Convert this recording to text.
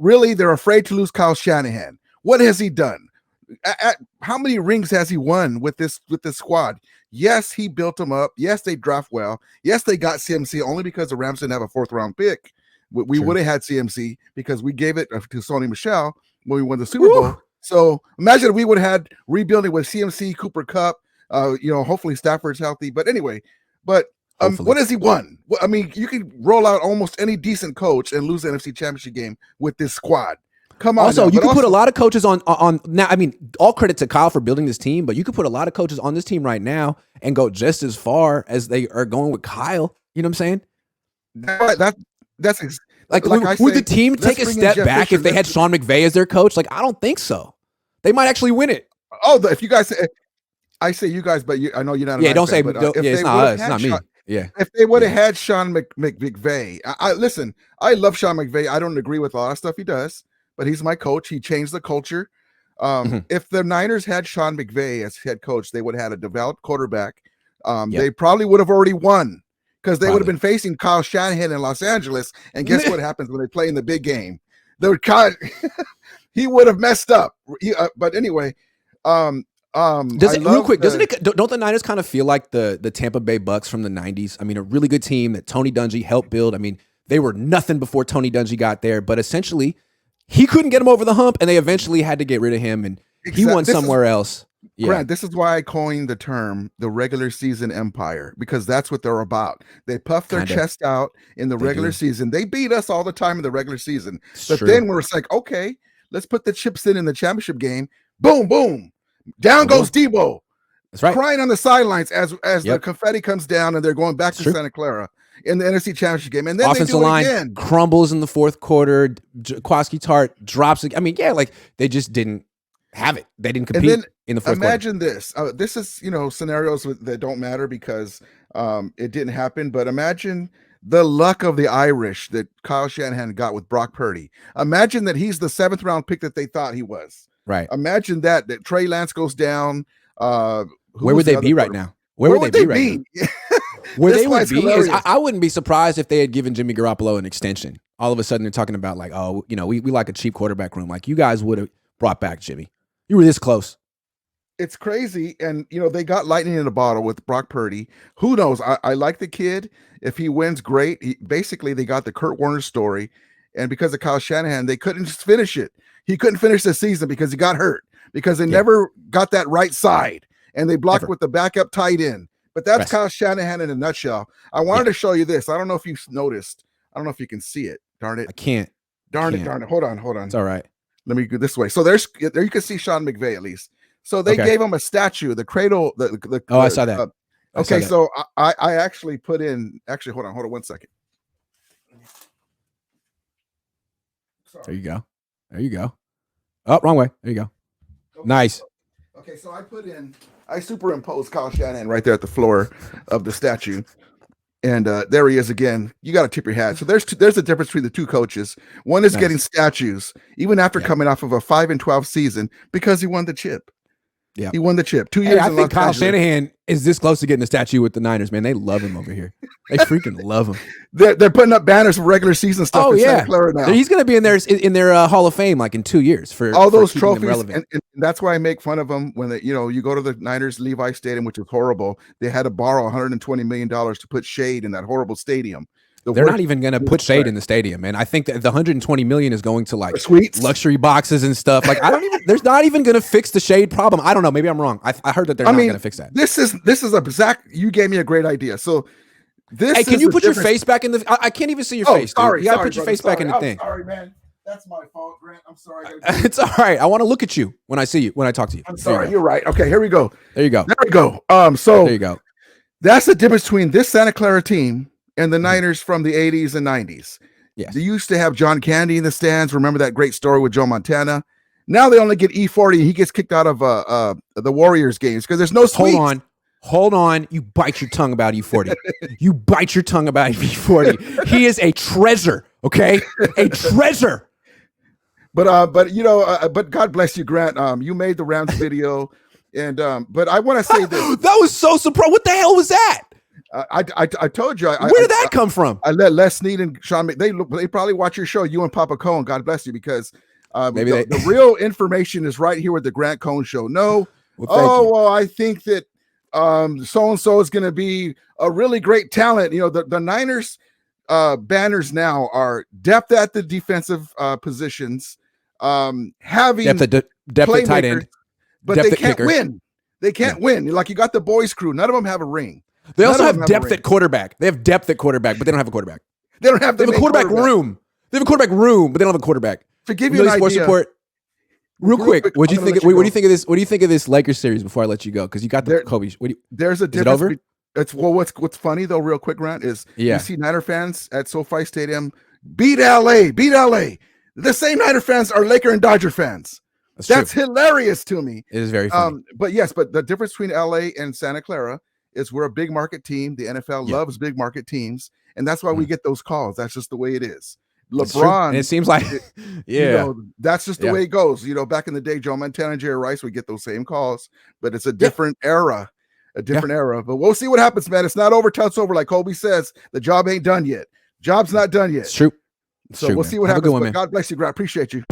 really, they're afraid to lose Kyle Shanahan. What has he done? How many rings has he won with this squad? Yes, he built them up. Yes, they draft well. Yes, they got CMC only because the Rams didn't have a 4th round pick. We would have had CMC because we gave it to Sony Michel when we won the Super Bowl. So imagine if we would have had rebuilding with CMC, Cooper Kupp. Hopefully Stafford's healthy. But anyway, what has he won? I mean, you can roll out almost any decent coach and lose the NFC Championship game with this squad. Come on. Also, you can put a lot of coaches on now. I mean, all credit to Kyle for building this team, but you could put a lot of coaches on this team right now and go just as far as they are going with Kyle. You know what I'm saying? That's would the team take a step back if they had Sean McVay as their coach? Like, I don't think so. They might actually win it. Oh, if you guys say, I say you guys, but I know you're not. Yeah, don't say. It's not us. It's not me. Yeah. If they would have had Sean McVay, listen. I love Sean McVay. I don't agree with a lot of stuff he does, but he's my coach. He changed the culture. If the Niners had Sean McVay as head coach, they would have had a developed quarterback. They probably would have already won because they would have been facing Kyle Shanahan in Los Angeles. And guess what happens when they play in the big game? He would have messed up. But anyway, real quick, don't the Niners kind of feel like the Tampa Bay Bucks from the 90s? I mean, a really good team that Tony Dungy helped build. I mean, they were nothing before Tony Dungy got there, but essentially he couldn't get them over the hump, and they eventually had to get rid of him, and he went somewhere else. Yeah. Grant, this is why I coined the term the regular season empire, because that's what they're about. They puff their chest out in the regular season. They beat us all the time in the regular season. But then we're like, okay, let's put the chips in the championship game. Boom, boom. Down goes Debo. That's right. Crying on the sidelines as the confetti comes down and they're going back to Santa Clara in the NFC Championship game. And then offensive line again. Crumbles in the fourth quarter. Kwaski Tart drops. I mean, like they just didn't have it. They didn't compete in the fourth quarter. Imagine this. This is, scenarios that don't matter because it didn't happen. But imagine the luck of the Irish that Kyle Shanahan got with Brock Purdy. Imagine that he's the 7th round pick that they thought he was. Right. Imagine that Trey Lance goes down. Where would they be right now? Where would they be right now? Where they would be is I wouldn't be surprised if they had given Jimmy Garoppolo an extension. All of a sudden they're talking about like, oh, we like a cheap quarterback room. Like you guys would have brought back Jimmy. You were this close. It's crazy. And, they got lightning in a bottle with Brock Purdy. Who knows? I like the kid. If he wins, great. Basically, they got the Kurt Warner story. And because of Kyle Shanahan, they couldn't just finish it. He couldn't finish the season because he got hurt, because they never got that right side. And they blocked with the backup tight end. But that's Kyle Shanahan in a nutshell. I wanted to show you this. I don't know if you've noticed. I don't know if you can see it. Darn it. I can't. Darn it. Hold on. It's all right. Let me go this way. So there you can see Sean McVay at least. So they gave him a statue, the cradle. I saw that. Okay, so I actually put in. Actually, hold on 1 second. Sorry. There you go. Oh, wrong way. There you go. Okay. Nice. Okay, so I superimposed Kyle Shanahan right there at the floor of the statue. And there he is again. You got to tip your hat. So there's a difference between the two coaches. One is getting statues even after coming off of a 5-12 season because he won the chip. Yeah, he won the chip 2 years. I think Kyle Shanahan is this close to getting a statue with the Niners. Man, they love him over here. They freaking love him. They're putting up banners for regular season stuff. Oh yeah, Santa Clara now. He's going to be in their Hall of Fame like in 2 years for all those trophies. And that's why I make fun of them when you go to the Niners Levi Stadium, which is horrible. They had to borrow $120 million to put shade in that horrible stadium. They're not even going to put shade in the stadium, man. I think that the $120 million is going to like suites, luxury boxes and stuff. Like there's not even going to fix the shade problem. I don't know. Maybe I'm wrong. I heard that they're not going to fix that. This is a Zach. You gave me a great idea. So this. Hey, can you put your face back in the? I can't even see your face. Sorry, you got to put your face back in the thing. Sorry, man. That's my fault, Grant. I'm sorry. It's all right. I want to look at you when I see you, when I talk to you. I'm sorry. You're right. Okay, here we go. There you go. There we go. So there you go. That's the difference between this Santa Clara team and the Niners from the 80s and 90s. Yes. They used to have John Candy in the stands. Remember that great story with Joe Montana? Now they only get E40. He gets kicked out of the Warriors games because there's no suites. Hold on. You bite your tongue about E40. You bite your tongue about E40. He is a treasure, okay? A treasure. But God bless you, Grant. You made the Rams video. And but I want to say this. That was so surprised. What the hell was that? I told you. Where did that come from? I let Les Snead and Sean. They probably watch your show. You and Papa Cohn. God bless you, because maybe the real information is right here with the Grant Cohn show. No. Well, I think that so and so is going to be a really great talent. The Niners banners now are depth at the defensive positions, having depth at tight end, but they can't win. They can't win. Like, you got the boys crew. None of them have a ring. They also have depth at quarterback. They have depth at quarterback, but they don't have a quarterback. They have a quarterback room. They have a quarterback room, but they don't have a quarterback. To give you an idea, report, real quick, what do you think? What do you think of this? What do you think of this Lakers series before I let you go? Because you got the Kobe. There's a difference. Is it over? What's funny though, real quick, Grant, is you see Niner fans at SoFi Stadium beat LA. The same Niner fans are Laker and Dodger fans. That's hilarious to me. It is very funny. But the difference between LA and Santa Clara is we're a big market team. The NFL loves big market teams, and that's why we get those calls. That's just the way it is. LeBron, and it seems like, that's just the way it goes. Back in the day, Joe Montana and Jerry Rice would get those same calls, but it's a different era, era. But we'll see what happens, man. It's not over till it's over. Like Kobe says, the job ain't done yet. Job's not done yet. It's true. So we'll see what happens. God bless you, Grant. Appreciate you.